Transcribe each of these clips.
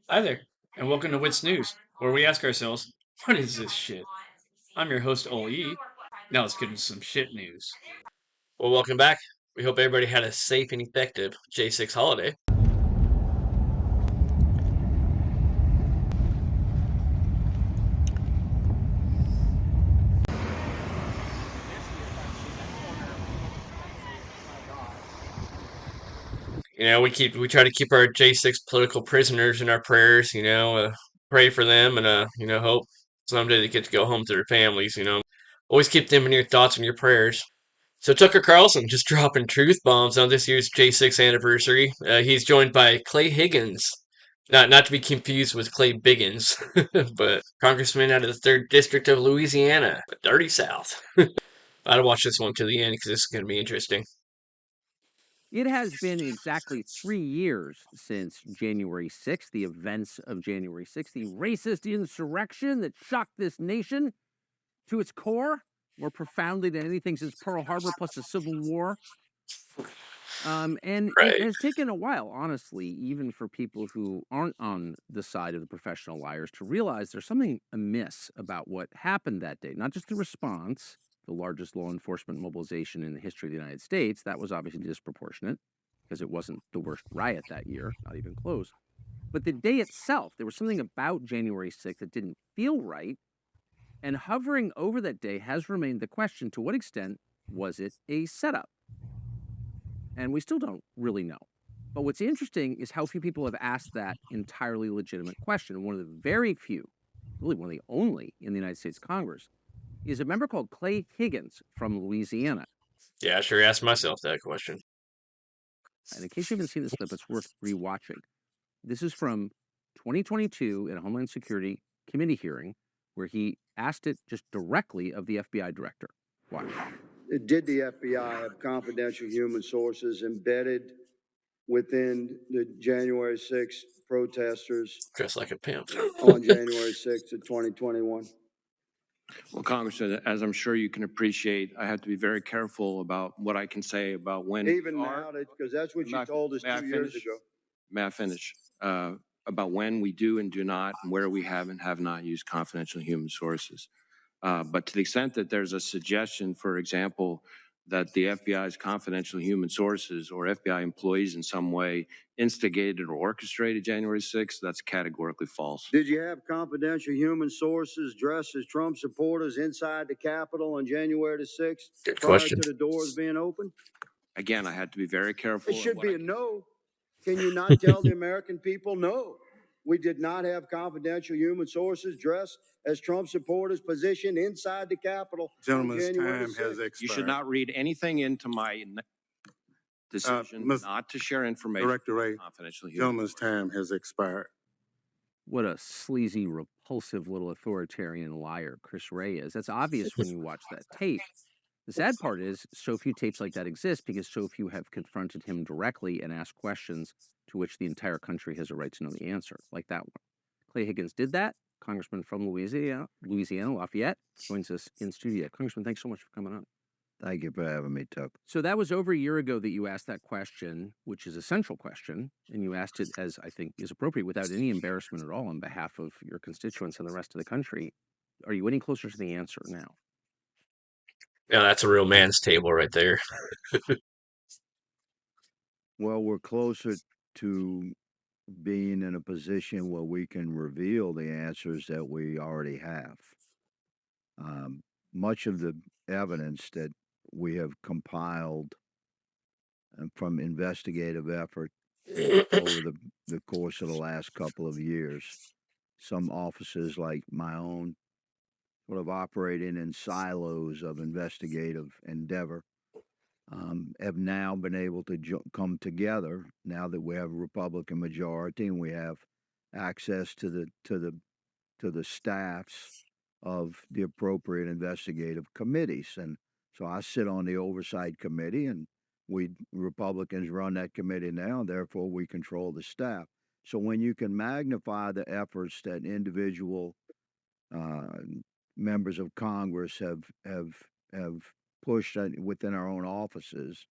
Hi there, and welcome to Wits News, where we ask ourselves, what is this shit? I'm your host, Ole. Now let's get into some shit news. Well, welcome back. We hope everybody had a safe and effective J6 holiday. We try to keep our J6 political prisoners in our prayers. Pray for them and hope someday they get to go home to their families. Always keep them in your thoughts and your prayers. So Tucker Carlson just dropping truth bombs on this year's J6 anniversary. He's joined by Clay Higgins, not to be confused with Clay Biggins, but congressman out of the third district of Louisiana, the dirty South. I'd watch this one to the end because this is going to be interesting. It has been exactly 3 years since January 6th, the events of January 6th, the racist insurrection that shocked this nation to its core, more profoundly than anything since Pearl Harbor plus the Civil War. And it Right. has taken a while, honestly, even for people who aren't on the side of the professional liars, to realize there's something amiss about what happened that day. Not just the response, the largest law enforcement mobilization in the history of the United States. That was obviously disproportionate because it wasn't the worst riot that year, not even close. But the day itself, there was something about January 6th that didn't feel right. And hovering over that day has remained the question, to what extent was it a setup? And we still don't really know. But what's interesting is how few people have asked that entirely legitimate question. One of the very few, really one of the only in the United States Congress, is a member called Clay Higgins from Louisiana. Yeah, I sure asked myself that question. And in case you haven't seen this clip, it's worth rewatching. This is from 2022 in a Homeland Security committee hearing where he asked it just directly of the FBI director. Watch. Did the FBI have confidential human sources embedded within the January 6th protesters Dressed like a pimp. on January 6th of 2021? Well, Congressman, as I'm sure you can appreciate, I have to be very careful about what I can say about when Even now, because that's what you told us 2 years ago. May I finish? About when we do and do not, and where we have and have not used confidential human sources. But to the extent that there's a suggestion, for example, that the FBI's confidential human sources or FBI employees in some way instigated or orchestrated January 6th, that's categorically false. Did you have confidential human sources dressed as Trump supporters inside the Capitol on January the 6th Good prior question. to the doors being open? Again, I had to be very careful. It should be a no. Can you not tell the American people no? We did not have confidential human sources dressed as Trump supporters positioned inside the Capitol. Gentleman's time has expired. You should not read anything into my decision not to share information. Director Ray, confidential human. gentleman's time has expired. What a sleazy, repulsive little authoritarian liar Chris Ray is. That's obvious when you watch that tape. The sad part is so few tapes like that exist because so few have confronted him directly and asked questions to which the entire country has a right to know the answer, like that one. Clay Higgins did that. Congressman from Louisiana, Lafayette, joins us in studio. Congressman, thanks so much for coming on. Thank you for having me, Tuck. So that was over a year ago that you asked that question, which is a central question, and you asked it, as I think is appropriate, without any embarrassment at all on behalf of your constituents and the rest of the country. Are you any closer to the answer now? Yeah, that's a real man's table right there. Well, we're closer to being in a position where we can reveal the answers that we already have. Much of the evidence that we have compiled from investigative effort over the course of the last couple of years, some offices like my own sort of operating in silos of investigative endeavor, have now been able to come together now that we have a Republican majority and we have access to the staffs of the appropriate investigative committees. And so I sit on the oversight committee, and we Republicans run that committee now, and therefore we control the staff. So when you can magnify the efforts that individual uh, members of Congress have pushed within our own offices,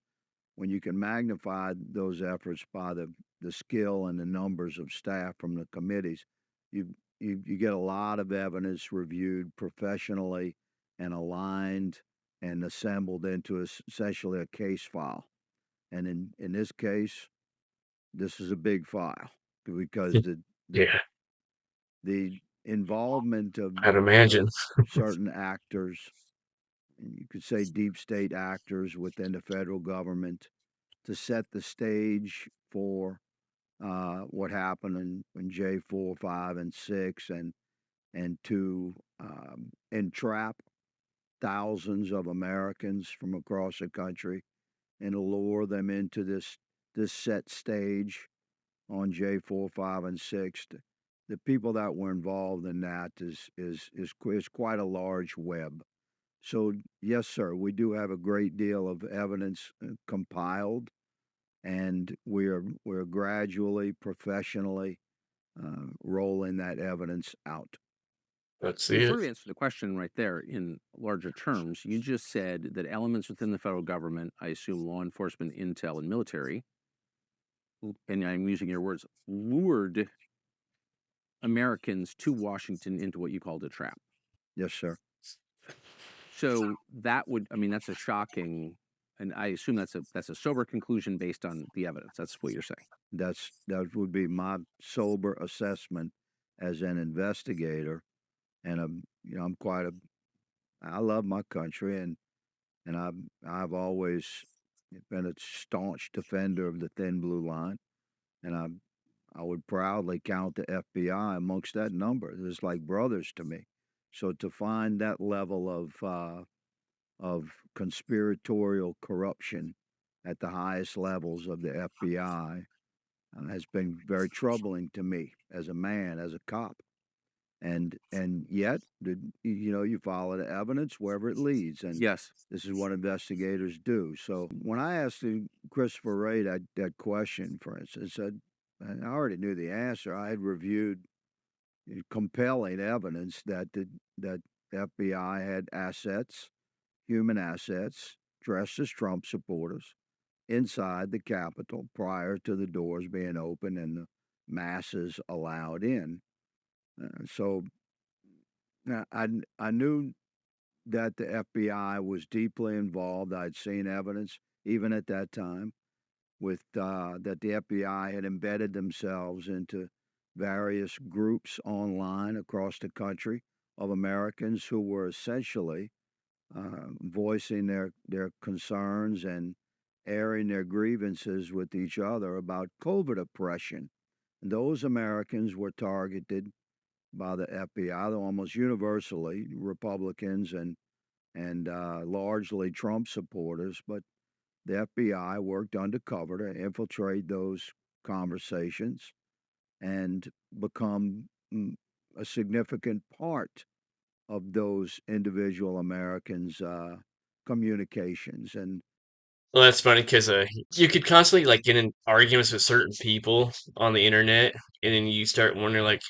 when you can magnify those efforts by the skill and the numbers of staff from the committees, you get a lot of evidence reviewed professionally and aligned and assembled into essentially a case file. And in this case, this is a big file because Yeah, the involvement I'd imagine. of certain actors, and you could say deep state actors within the federal government, to set the stage for what happened in J4, 5, and 6, and to entrap thousands of Americans from across the country and lure them into this set stage on J4, 5, and 6. The people that were involved in that is quite a large web. So yes, sir, we do have a great deal of evidence compiled, and we're gradually, professionally rolling that evidence out. Let's You see it. sort of answered the question right there in larger terms. You just said that elements within the federal government, I assume law enforcement, intel, and military, and I'm using your words, lured Americans to Washington into what you called a trap. Yes, sir. So that would, I mean, that's a shocking, and I assume that's a sober conclusion based on the evidence. That's what you're saying. That would be my sober assessment as an investigator, and I'm quite a I love my country, and I've always been a staunch defender of the thin blue line, and I would proudly count the FBI amongst that number. It's like brothers to me. So to find that level of conspiratorial corruption at the highest levels of the FBI has been very troubling to me as a man, as a cop. And yet, you follow the evidence wherever it leads, and Yes. this is what investigators do. So when I asked Christopher Wray that question, for instance, I already knew the answer. I had reviewed compelling evidence that the FBI had assets, human assets, dressed as Trump supporters inside the Capitol prior to the doors being open and the masses allowed in. So I knew that the FBI was deeply involved. I'd seen evidence even at that time with that the FBI had embedded themselves into various groups online across the country of Americans who were essentially voicing their concerns and airing their grievances with each other about COVID oppression. And those Americans were targeted by the FBI, though almost universally Republicans and largely Trump supporters. But the FBI worked undercover to infiltrate those conversations and become a significant part of those individual Americans' communications. And Well, that's funny because you could constantly like get in arguments with certain people on the internet, and then you start wondering like,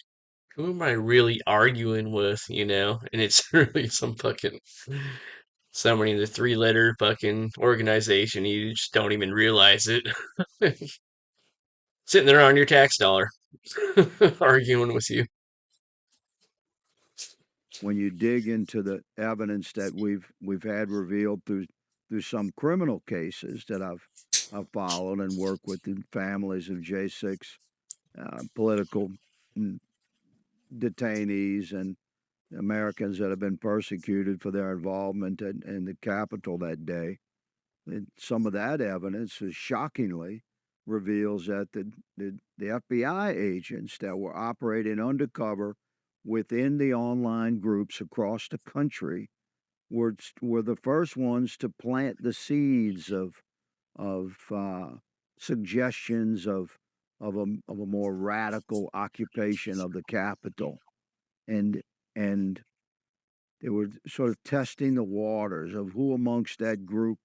who am I really arguing with? And it's really somebody in the three-letter fucking organization. You just don't even realize it. Sitting there on your tax dollar, arguing with you. when you dig into the evidence that we've had revealed through some criminal cases that I've followed and worked with the families of J6 political detainees and Americans that have been persecuted for their involvement in the Capitol that day. And some of that evidence is shockingly reveals that the FBI agents that were operating undercover within the online groups across the country were the first ones to plant the seeds of suggestions of a more radical occupation of the Capitol, and and they were sort of testing the waters of who amongst that group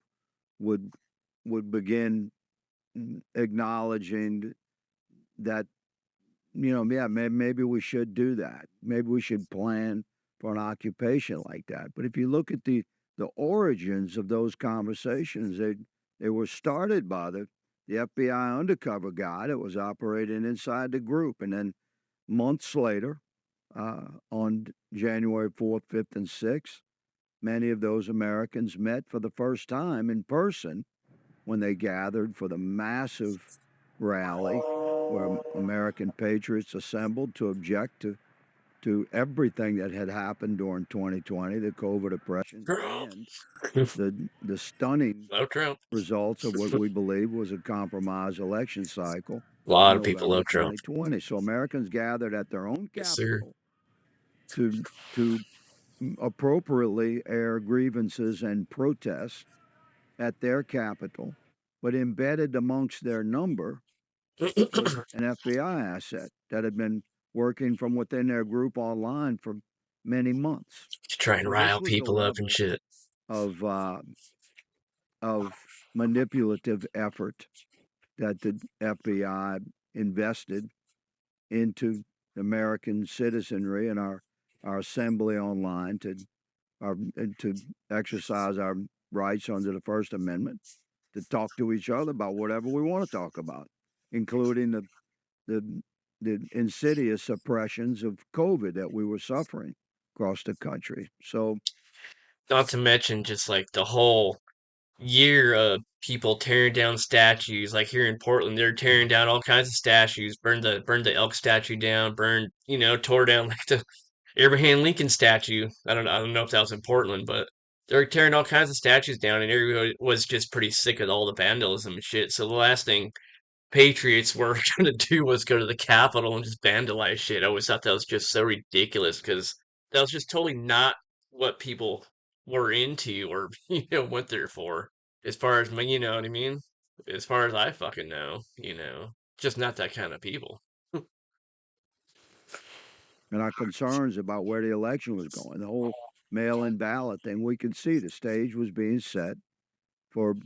would begin acknowledging that yeah, maybe we should do that. Maybe we should plan for an occupation like that. But if you look at the origins of those conversations, They were started by the FBI undercover guy that was operating inside the group. And then months later, on January 4th, 5th, and 6th, many of those Americans met for the first time in person when they gathered for the massive rally where American patriots assembled to object to everything that had happened during 2020, the COVID oppression, and the stunning Love Trump. results of what we believe was a compromised election cycle A lot in of people November love Trump. 2020. So Americans gathered at their own Yes, sir. capital to appropriately air grievances and protests at their capital, but embedded amongst their number was an FBI asset that had been working from within their group online for many months. To try and So this rile was the people up and level shit. of manipulative effort that the FBI invested into American citizenry and our assembly online to exercise our rights under the First Amendment, to talk to each other about whatever we want to talk about, including the insidious suppressions of COVID that we were suffering across the country. So, Not to mention just like the whole year of people tearing down statues. Like here in Portland, they're tearing down all kinds of statues. Burned the elk statue down. Tore down like the Abraham Lincoln statue. I don't know if that was in Portland, but they're tearing all kinds of statues down, and everybody was just pretty sick of all the vandalism and shit. So the last thing Patriots were gonna do was go to the Capitol and just vandalize shit. I always thought that was just so ridiculous because that was just totally not what people were into or went there for. As far as you know what I mean? As far as I fucking know, just not that kind of people. and our concerns about where the election was going, the whole mail-in ballot thing, we could see the stage was being set for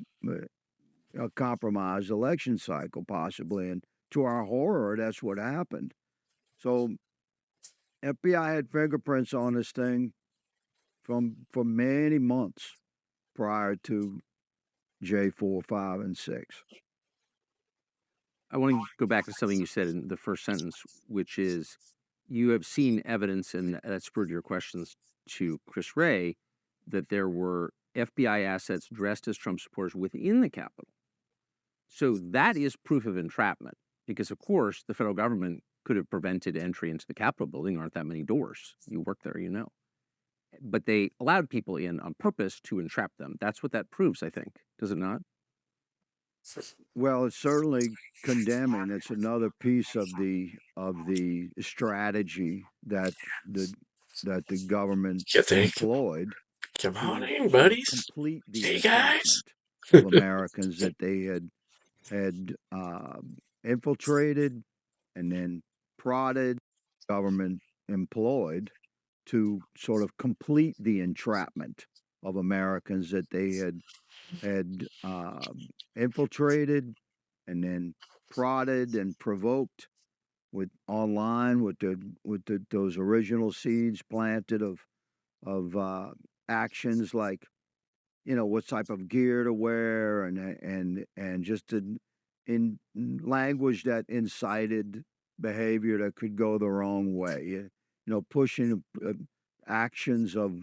a compromised election cycle, possibly. And to our horror, that's what happened. So FBI had fingerprints on this thing for many months prior to J4, 5, and 6. I want to go back to something you said in the first sentence, which is you have seen evidence, and that spurred your questions to Chris Wray, that there were FBI assets dressed as Trump supporters within the Capitol. So that is proof of entrapment, because, of course, the federal government could have prevented entry into the Capitol building. There aren't that many doors. You work there, you know. But they allowed people in on purpose to entrap them. That's what that proves, I think. Does it not? Well, it's certainly condemning. It's another piece of the strategy that the government You think? employed Come on to in, sort of buddies. complete the Hey guys. entrapment of Americans that they had infiltrated and then prodded, government employed to sort of complete the entrapment of Americans that they had infiltrated and then prodded and provoked with online with those original seeds planted of actions like what type of gear to wear and just in language that incited behavior that could go the wrong way. Pushing actions of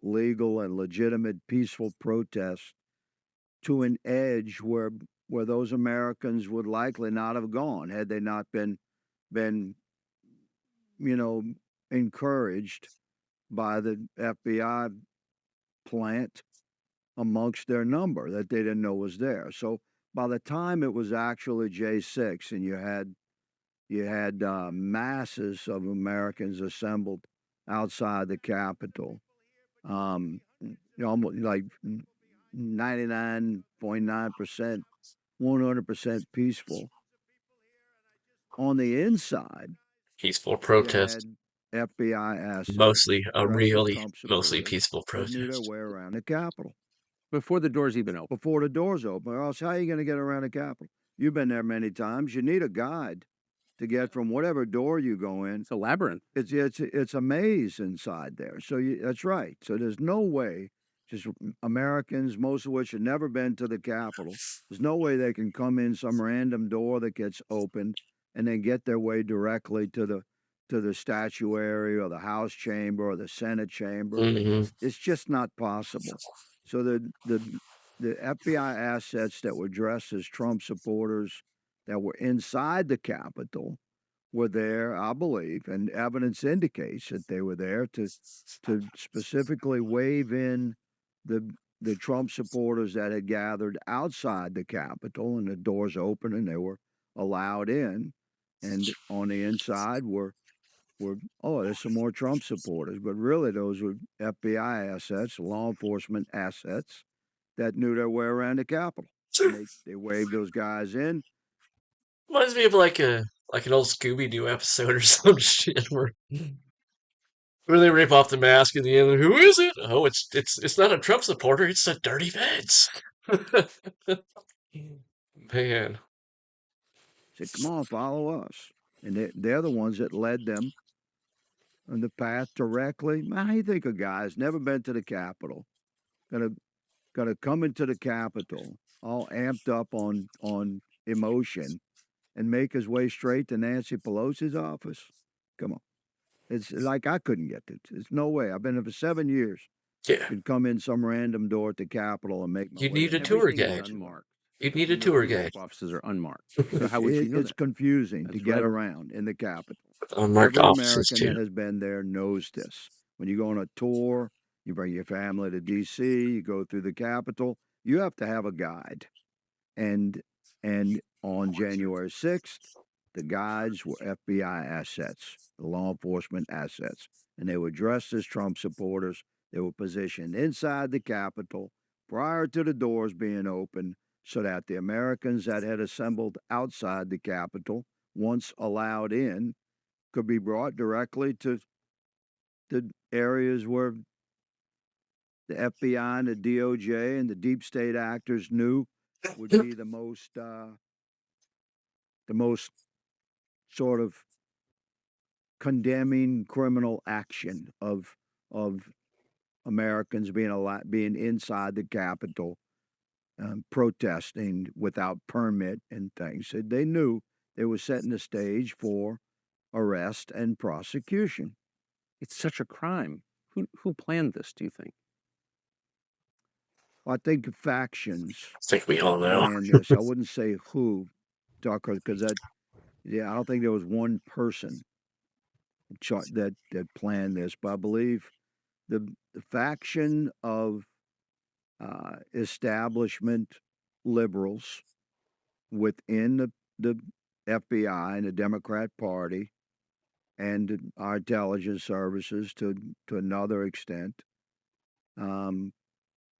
legal and legitimate peaceful protests to an edge where those Americans would likely not have gone had they not been encouraged by the FBI plant amongst their number that they didn't know was there. So by the time it was actually J6 and you had masses of Americans assembled outside the Capitol, almost like 99.9%, 100% peaceful. On the inside, Peaceful you protest. had FBI assets Mostly a dressed as really, Trump mostly supporters peaceful that knew their protest. way around the Capitol Before the doors even open. before the doors open. Or else, how are you going to get around the Capitol? You've been there many times. You need a guide to get from whatever door you go in. It's a labyrinth. It's a maze inside there. So that's right. So there's no way just Americans, most of which have never been to the Capitol. There's no way they can come in some random door that gets opened and then get their way directly to the statuary or the House chamber or the Senate chamber. Hmm. It's just not possible. So the FBI assets that were dressed as Trump supporters that were inside the Capitol were there, I believe, and evidence indicates that they were there to specifically wave in the the Trump supporters that had gathered outside the Capitol, and the doors open and they were allowed in. And on the inside were oh, there's some more Trump supporters, but really those were FBI assets, law enforcement assets that knew their way around the Capitol, and they waved those guys in. Reminds me of like an old Scooby Doo episode or some shit where they rip off the mask at the end. Who is it? Oh, it's not a Trump supporter. It's the Dirty Vets. Man, Said, "Come on, follow us," and they're the ones that led them on the path directly. Man, how you think a guy's never been to the Capitol, gonna gonna come into the Capitol all amped up on emotion and make his way straight to Nancy Pelosi's office? Come on, it's like I couldn't get it. There's no way. I've been there for 7 years. yeah, Could come in some random door at the Capitol and make my you way need to a tour Nancy Everything is guide. Pelosi's office. unmarked. You need a The tour police guide. officers are unmarked. So how would you know It's that? confusing to That's get right. around in the Capitol. Unmarked Every offices American too. that has been there knows this. When you go on a tour, you bring your family to D.C., you go through the Capitol, you have to have a guide. And on January 6th, the guides were FBI assets, the law enforcement assets, and they were dressed as Trump supporters. They were positioned inside the Capitol prior to the doors being opened so that the Americans that had assembled outside the Capitol, once allowed in, could be brought directly to the areas where the FBI and the DOJ and the deep state actors knew would be the most sort of condemning criminal action of Americans being inside the Capitol, protesting without permit and things. They knew they were setting the stage for arrest and prosecution. It's such a crime. Who planned this, do you think? I think factions I think we all know. planned this. I wouldn't say who, Tucker, because I don't think there was one person that planned this, but I believe the faction of establishment liberals within the FBI and the Democrat Party and our intelligence services to another extent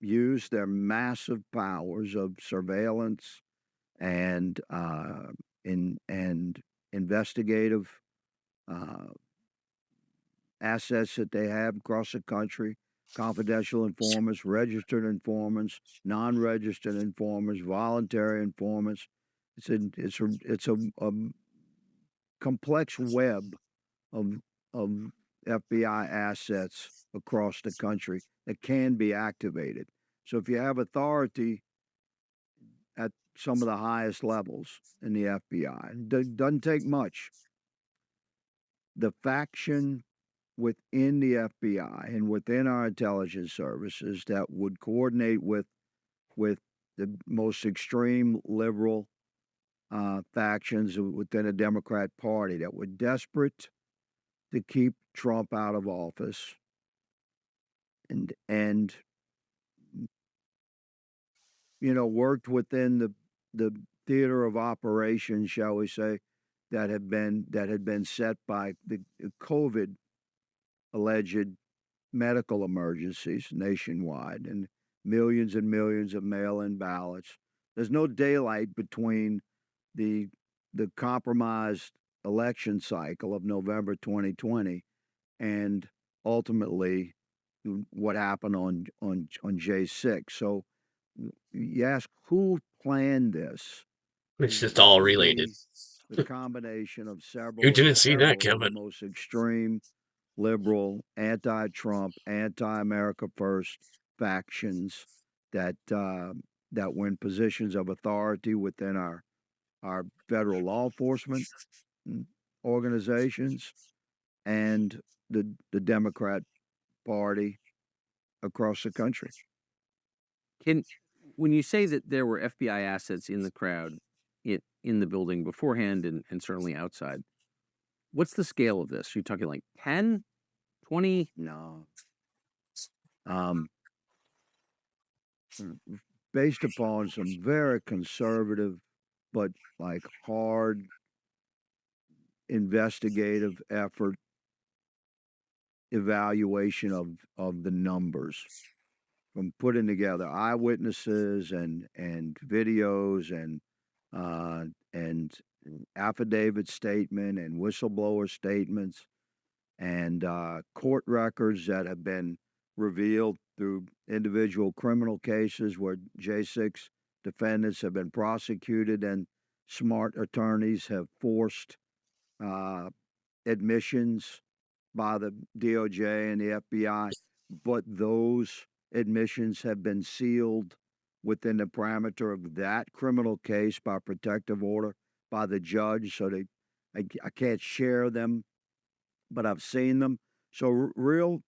use their massive powers of surveillance and investigative uh, assets that they have across the country, confidential informants, registered informants, non-registered informants, voluntary informants. It's a complex web of FBI assets across the country that can be activated. So if you have authority at some of the highest levels in the FBI, it doesn't take much. The faction within the FBI and within our intelligence services that would coordinate with the most extreme liberal factions within the Democrat Party that were desperate to keep Trump out of office and worked within the theater of operations, shall we say, that had been set by the COVID alleged medical emergencies nationwide and millions of mail-in ballots. There's no daylight between the compromised election cycle of November 2020 and ultimately what happened on J6. So you ask who planned this? It's just It all would related. be the combination of You several didn't see that of the coming. most extreme liberal, anti-Trump, anti-America First factions that that were in positions of authority within our federal law enforcement organizations and the Democrat Party across the country. When you say that there were FBI assets in the crowd, in the building beforehand and certainly outside, what's the scale of this? You're talking like 10, 20? No. Based upon some very conservative but like hard investigative effort evaluation of the numbers from putting together eyewitnesses and videos and affidavit statement and whistleblower statements and court records that have been revealed through individual criminal cases where J6 defendants have been prosecuted and smart attorneys have forced admissions by the DOJ and the FBI, but those admissions have been sealed within the parameter of that criminal case by protective order by the judge, so I can't share them, but I've seen them. So real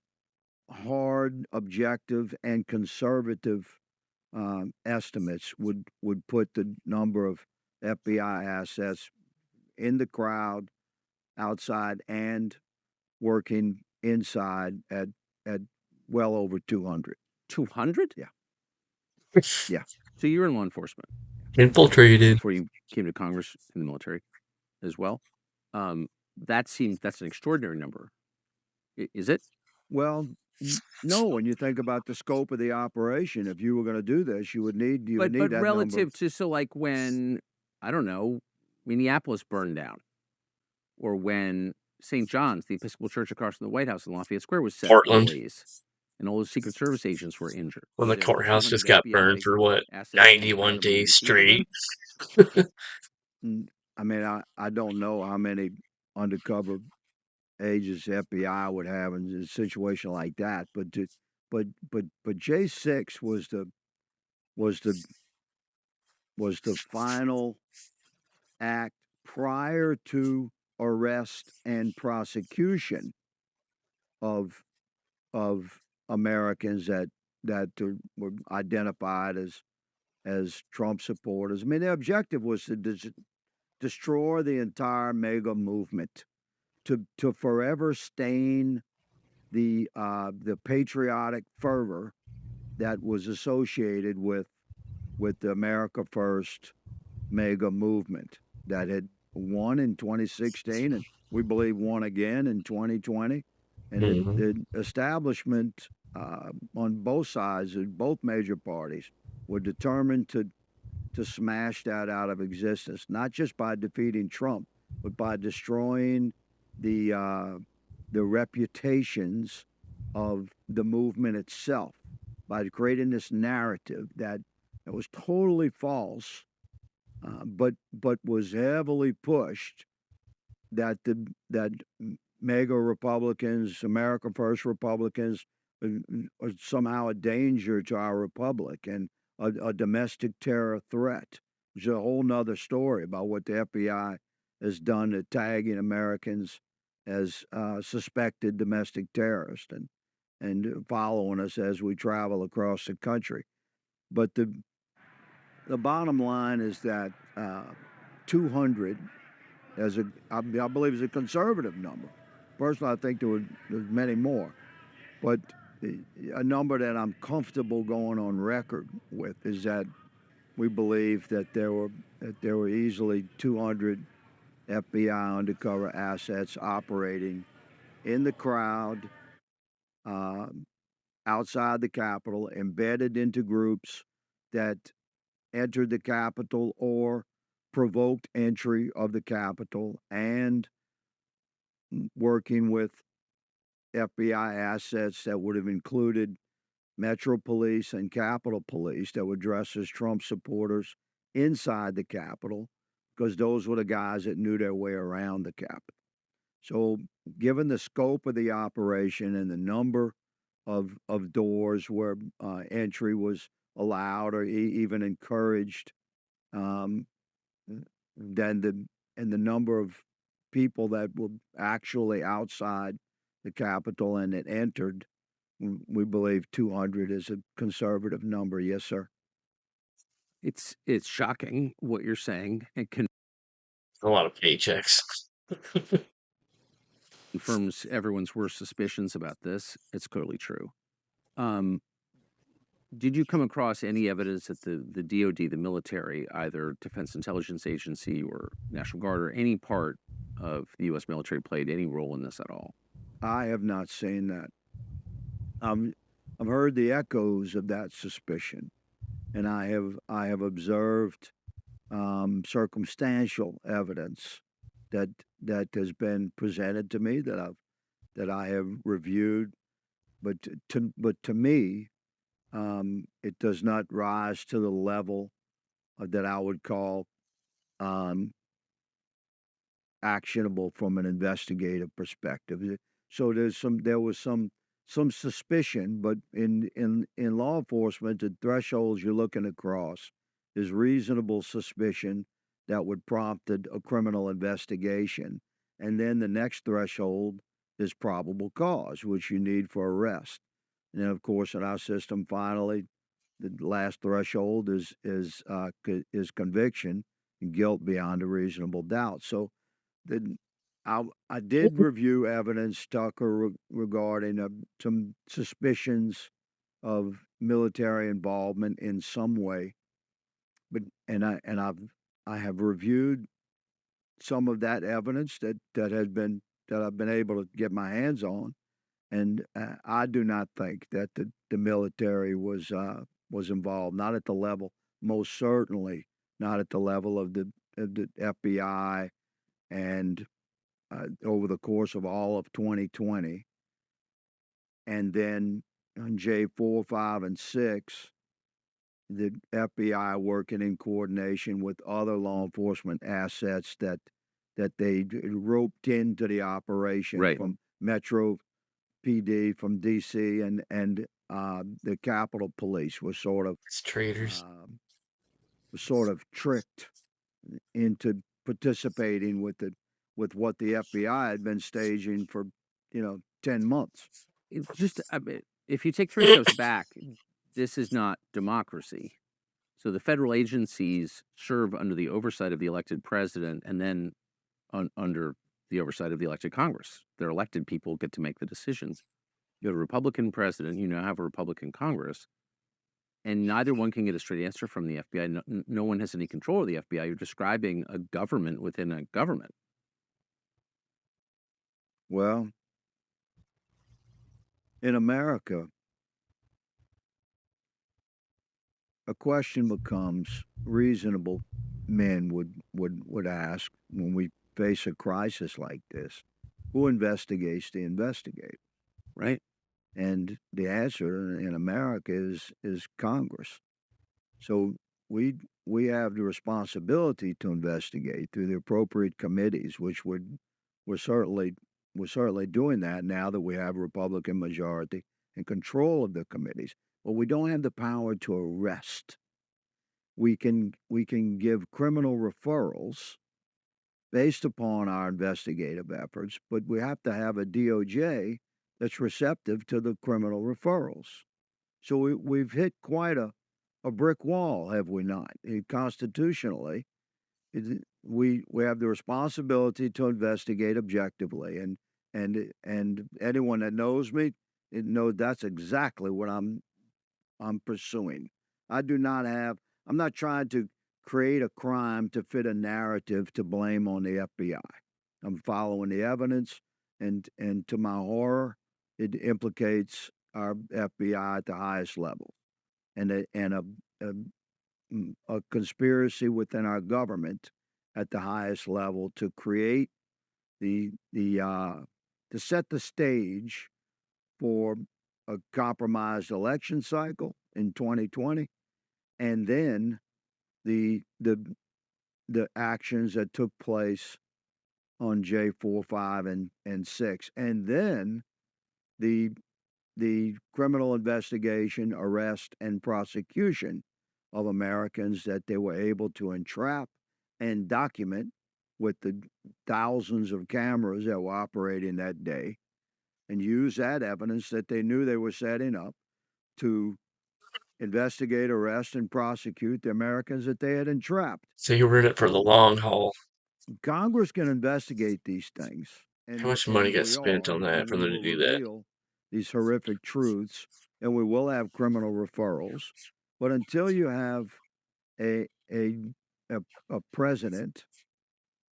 hard, objective, and conservative estimates would put the number of FBI assets in the crowd, outside, and working inside at well over 200. 200? Yeah. Yeah. So you're in law enforcement Infiltrated. before you came to Congress in the military as well. That's an extraordinary number. Is it? Well, no. When you think about the scope of the operation, if you were going to do this, you would need But that relative number. to like when, I don't know, Minneapolis burned down, or when St. John's, the Episcopal Church across from the White House in Lafayette Square, was set Portland. ablaze, and all those Secret Service agents were injured. When Were the there courthouse 200 just got burned FBI for what, assets in the 91 crowd when you days received them straight. then? I mean, I don't know how many undercover agents the FBI would have in a situation like that, but J6 was the final act prior to arrest and prosecution of Americans that were identified as Trump supporters. I mean, their objective was to destroy the entire MAGA movement, to forever stain the patriotic fervor that was associated with the America First MAGA movement that had won in 2016 and we believe won again in 2020. And the establishment on both sides, of both major parties, were determined to smash that out of existence, not just by defeating Trump, but by destroying the reputations of the movement itself, by creating this narrative that was totally false, but was heavily pushed, that MAGA Republicans, America First Republicans, are somehow a danger to our republic and a domestic terror threat, which is a whole nother story about what the FBI has done to tagging Americans as suspected domestic terrorists and following us as we travel across the country. But the bottom line is that 200, I believe, is a conservative number. Personally, I think there's many more, but a number that I'm comfortable going on record with is that we believe that there were easily 200 FBI undercover assets operating in the crowd, outside the Capitol, embedded into groups that entered the Capitol or provoked entry of the Capitol, and working with FBI assets that would have included Metro Police and Capitol Police that would dress as Trump supporters inside the Capitol, because those were the guys that knew their way around the Capitol. So, given the scope of the operation and the number of doors where entry was allowed or even encouraged. Um, than the number of people that were actually outside the Capitol and it entered. We believe 200 is a conservative number. Yes, sir. It's shocking what you're saying, and A lot of paychecks. confirms everyone's worst suspicions about this. It's clearly true. Um, did you come across any evidence that the DoD, the military, either Defense Intelligence Agency or National Guard or any part of the U.S. military played any role in this at all? I have not seen that. I've heard the echoes of that suspicion, and I have observed circumstantial evidence that has been presented to me that I have reviewed, but to me, it does not rise to the level that I would call um, actionable from an investigative perspective. So there was some suspicion, but in law enforcement, the thresholds you're looking across is reasonable suspicion that would prompt a criminal investigation, and then the next threshold is probable cause, which you need for arrest. And then, of course, in our system, finally, the last threshold is conviction and guilt beyond a reasonable doubt. So then I did review evidence, Tucker, regarding some suspicions of military involvement in some way, but I have reviewed some of that evidence that I've been able to get my hands on, and I do not think that the military was involved, not at the level, most certainly not at the level of the FBI and over the course of all of 2020. And then on J4, 5, and 6, the FBI working in coordination with other law enforcement assets that they roped into the operation Right. from Metro PD, from DC, and the Capitol Police It's traitors. was sort of tricked into participating with what the FBI had been staging for 10 months. If you take 3 steps back, this is not democracy. So the federal agencies serve under the oversight of the elected president and then under the oversight of the elected Congress. Their elected people get to make the decisions. You have a Republican president, you now have a Republican Congress, and neither one can get a straight answer from the FBI. No one has any control of the FBI. You're describing a government within a government. Well, in America, a question becomes reasonable men would ask when we face a crisis like this, who investigates the investigator? Right. And the answer in America is Congress. So we have the responsibility to investigate through the appropriate committees, which we're certainly doing that now that we have a Republican majority and control of the committees. But we don't have the power to arrest. We can give criminal referrals based upon our investigative efforts, but we have to have a DOJ that's receptive to the criminal referrals. So we've hit quite a brick wall, have we not? Constitutionally, we have the responsibility to investigate objectively, and anyone that knows me, knows that's exactly what I'm pursuing. I'm not trying to create a crime to fit a narrative to blame on the FBI. I'm following the evidence, and to my horror, it implicates our FBI at the highest level, and a conspiracy within our government at the highest level to create to set the stage for a compromised election cycle in 2020, and then the the the actions that took place on J4, 5, and 6, and then the the criminal investigation, arrest, and prosecution of Americans that they were able to entrap and document with the thousands of cameras that were operating that day, and use that evidence that they knew they were setting up to investigate, arrest, and prosecute the Americans that they had entrapped. So you were in it for the long haul. Congress can investigate these things, How much money and got we spent are, on that and for we them to will do that? reveal these horrific truths, and we will have criminal referrals. But until you have a a a president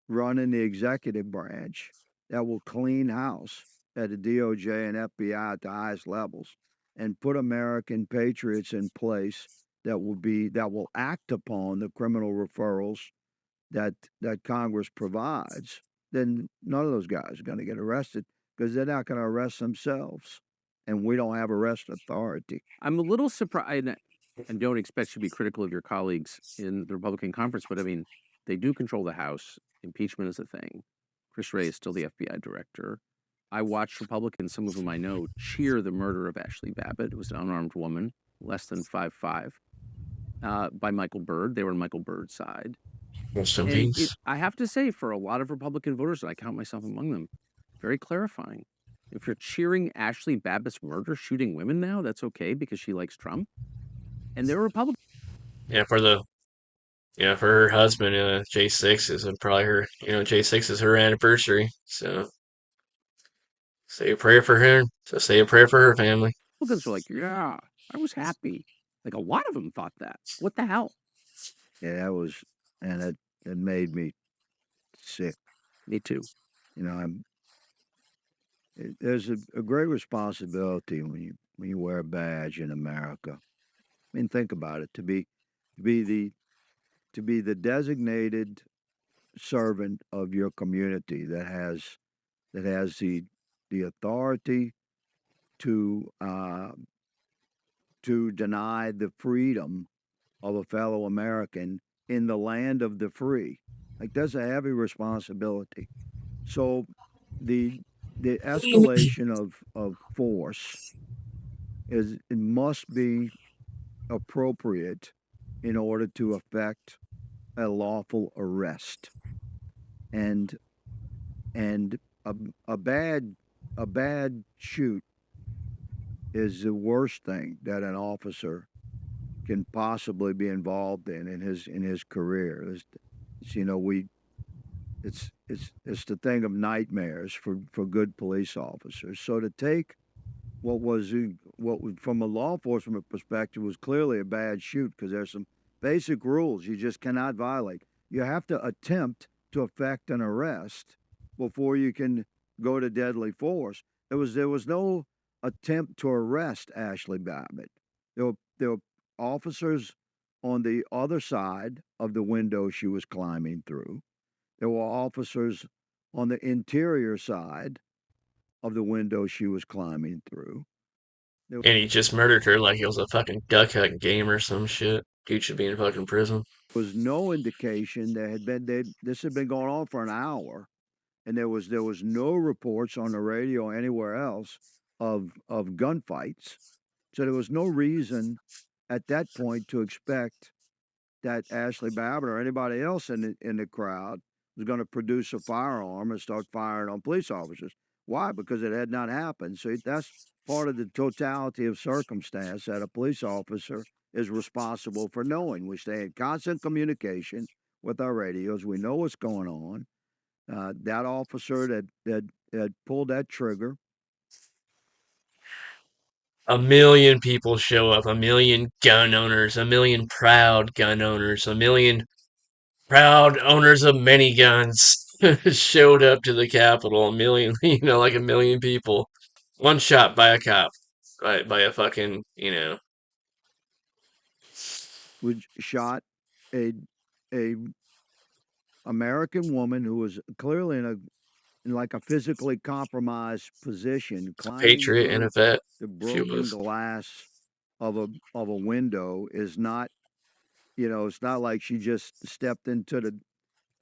running the executive branch that will clean house at the DOJ and FBI at the highest levels and put American patriots in place that will act upon the criminal referrals that Congress provides, then none of those guys are going to get arrested because they're not going to arrest themselves, and we don't have arrest authority. I'm a little surprised, and don't expect you to be critical of your colleagues in the Republican conference, but I mean, they do control the House. Impeachment is a thing. Chris Wray is still the FBI director. I watched Republicans, some of whom I know, cheer the murder of Ashley Babbitt. It was an unarmed woman, less than 5'5", by Michael Byrd. They were on Michael Byrd's side. Rest in And peace. I have to say, for a lot of Republican voters, and I count myself among them, very clarifying. If you're cheering Ashley Babbitt's murder, shooting women now, that's okay because she likes Trump. And they're Republicans. Yeah, for her husband, J6 is probably her. J6 is her anniversary. So say a prayer for her. So say a prayer for her family. Republicans are like, yeah, I was happy. Like a lot of them thought that. What the hell? Yeah, that was, and it made me sick. Me too. There's a great responsibility when you wear a badge in America. I mean, think about it. Be the to be the designated servant of your community that has the authority to deny the freedom of a fellow American in the land of the free. Like, that's a heavy responsibility. So the escalation of force it must be appropriate in order to effect a lawful arrest. And and a, a bad shoot is the worst thing that an officer can possibly be involved in his career. It's the thing of nightmares for good police officers. So to take what was from a law enforcement perspective was clearly a bad shoot because there's some basic rules you just cannot violate. You have to attempt to effect an arrest before you can go to deadly force. There was no attempt to arrest Ashley Babbitt. There were officers on the other side of the window she was climbing through. There were officers on the interior side of the window she was climbing through. And he just murdered her like he was a fucking duck hunt game or some shit. Dude should be in fucking prison. Was no indication this had been going on for an hour, and there was no reports on the radio or anywhere else of gunfights. So there was no reason at that point to expect that Ashley Babbitt or anybody else in the crowd was going to produce a firearm and start firing on police officers. Why? Because it had not happened. So that's part of the totality of circumstance that a police officer is responsible for knowing. We stay in constant communication with our radios. We know what's going on. That officer that pulled that trigger. A million people show up, a million gun owners, a million proud gun owners, a million proud owners of miniguns showed up to the Capitol. A million, like a million people. One shot by a cop, by a fucking, Which shot a a American woman who was clearly in like a physically compromised position, a climbing patriot and a through vet. the She broken was. glass of a window is not, it's not like she just stepped into the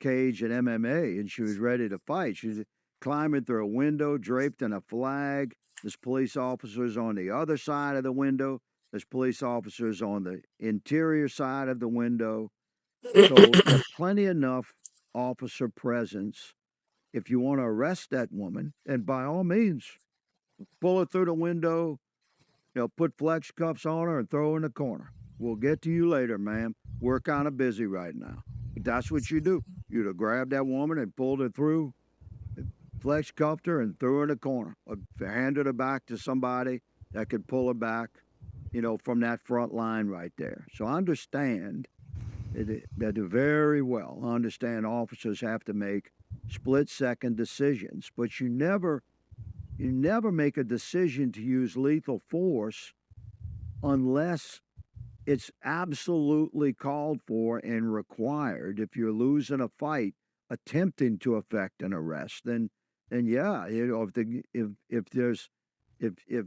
cage at MMA and she was ready to fight. She's climbing through a window draped in a flag. There's police officers on the other side of the window. There's police officers on the interior side of the window. So there's plenty enough officer presence. If you want to arrest that woman, and by all means, pull her through the window, put flex cuffs on her and throw her in the corner. We'll get to you later, ma'am. We're kind of busy right now. But that's what you do. You'd have grabbed that woman and pulled her through, flex cuffed her and threw her in the corner, or handed her back to somebody that could pull her back, from that front line right there. So I understand that very well. I understand officers have to make split-second decisions, but you never make a decision to use lethal force unless it's absolutely called for and required. If you're losing a fight attempting to effect an arrest, then yeah, if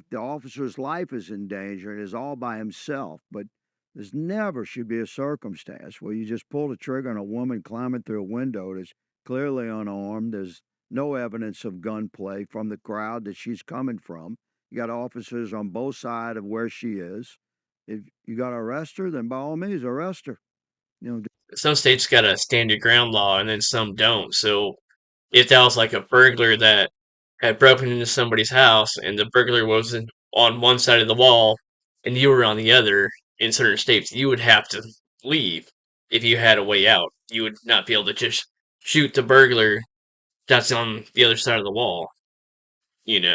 the officer's life is in danger and is all by himself, but there's never should be a circumstance where you just pull the trigger on a woman climbing through a window that's clearly unarmed. There's no evidence of gunplay from the crowd that she's coming from. You got officers on both sides of where she is. If you got to arrest her, then by all means, arrest her. Some states got a stand your ground law, and then some don't. So if that was like a burglar that had broken into somebody's house, and the burglar was on one side of the wall, and you were on the other, in certain states, you would have to leave if you had a way out. You would not be able to just shoot the burglar that's on the other side of the wall. And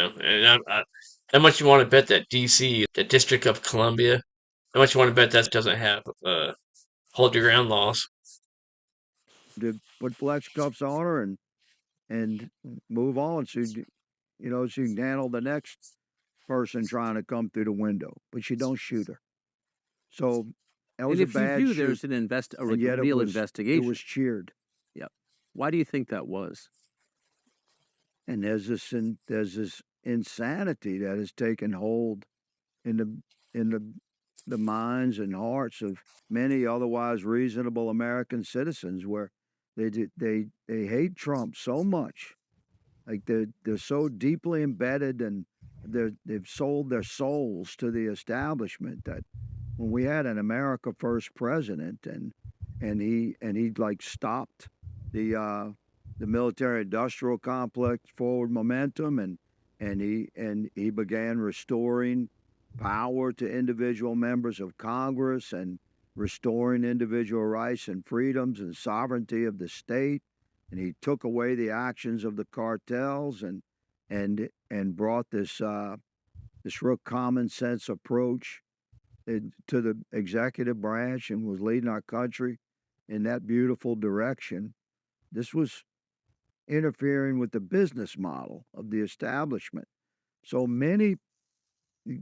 how much you want to bet that DC, the District of Columbia, how much you want to bet that doesn't have hold your ground laws? To put flex cuffs on her and move on, so she can handle the next person trying to come through the window, but you don't shoot her. So that was And a if you bad do, shoot, there's a and yet real it investigation. was cheered. Yep. Why do you think that was? And there's this insanity that has taken hold in the minds and hearts of many otherwise reasonable American citizens, where they hate Trump so much, like they're so deeply embedded, and they've sold their souls to the establishment, that when we had an America First president, and he like stopped the military industrial complex forward momentum, and he began restoring power to individual members of Congress, and restoring individual rights and freedoms and sovereignty of the state, and he took away the actions of the cartels, and brought this real common sense approach to the executive branch, and was leading our country in that beautiful direction. This was interfering with the business model of the establishment. So many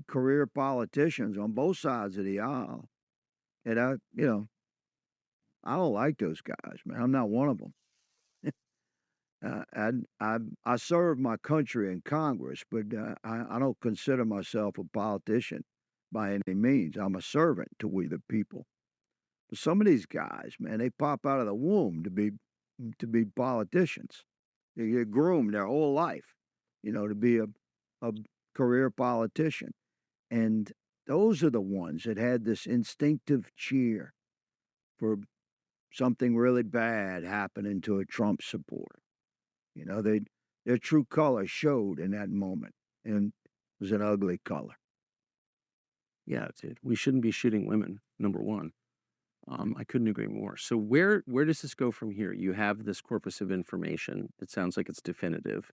career politicians on both sides of the aisle, and I don't like those guys, man. I'm not one of them. And I serve my country in Congress, but I don't consider myself a politician by any means. I'm a servant to we the people. But some of these guys, man, they pop out of the womb to be politicians. They get groomed their whole life, to be a career politician. And those are the ones that had this instinctive cheer for something really bad happening to a Trump supporter. Their true color showed in that moment, and it was an ugly color. Yeah, we shouldn't be shooting women, number one. I couldn't agree more. So where does this go from here? You have this corpus of information. It sounds like it's definitive.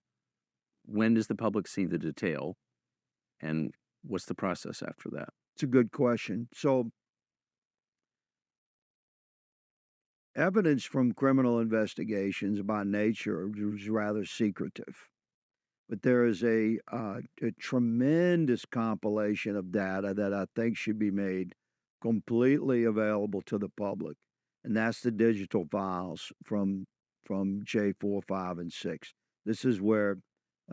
When does the public see the detail? And what's the process after that? It's a good question. So, evidence from criminal investigations by nature is rather secretive. But there is a tremendous compilation of data that I think should be made completely available to the public, and that's the digital files from J4, 5, and 6. This is where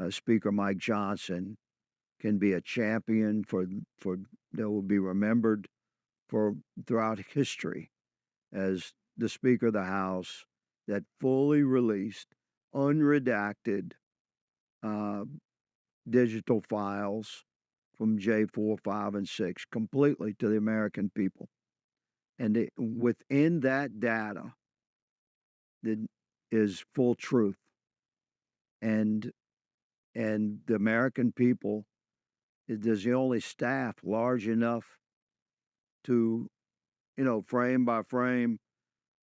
Speaker Mike Johnson can be a champion for that will be remembered for throughout history as the Speaker of the House that fully released, unredacted digital files from J4, 5, and 6 completely to the American people. And within that data is full truth. And the American people, there's the only staff large enough to, frame by frame,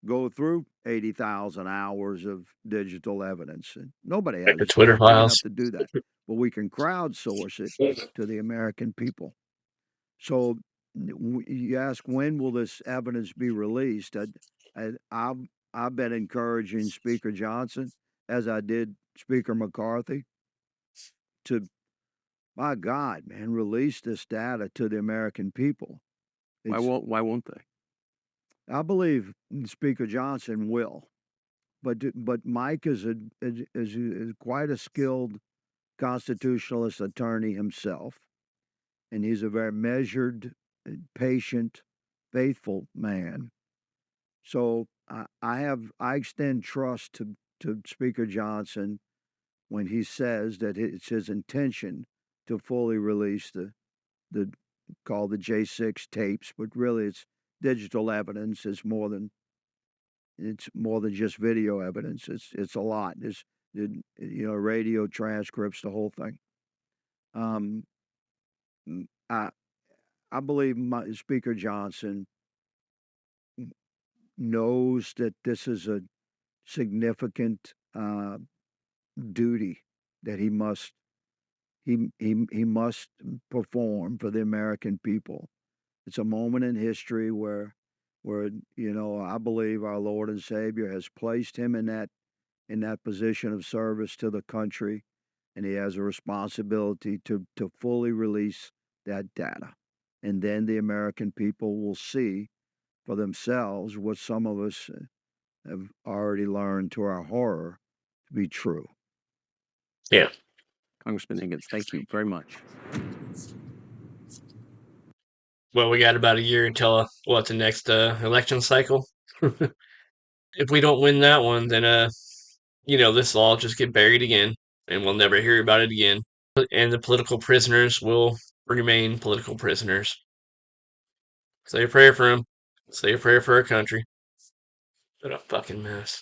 go through 80,000 hours of digital evidence. And nobody Like has the a Twitter staff big enough files. to do that. But we can crowdsource it to the American people. So you ask, when will this evidence be released? I've been encouraging Speaker Johnson, as I did Speaker McCarthy, to, my God, man, release this data to the American people. Why won't they? I believe Speaker Johnson will, but Mike is quite a skilled constitutionalist attorney himself, and he's a very measured, patient, faithful man. So I extend trust to Speaker Johnson when he says that it's his intention to fully release the called the J6 tapes, but really it's digital evidence. It's more than just video evidence. It's a lot. There's radio transcripts, the whole thing. I believe Speaker Johnson knows that this is a significant duty that he must perform for the American people. It's a moment in history where I believe our Lord and Savior has placed him in that position of service to the country, and he has a responsibility to fully release that data. And then the American people will see for themselves what some of us have already learned to our horror to be true. Yeah. Congressman Higgins, thank you very much. Well, we got about a year until the next election cycle. If we don't win that one, then this will all just get buried again, and we'll never hear about it again. And the political prisoners will remain political prisoners. Say a prayer for them. Say a prayer for our country. What a fucking mess.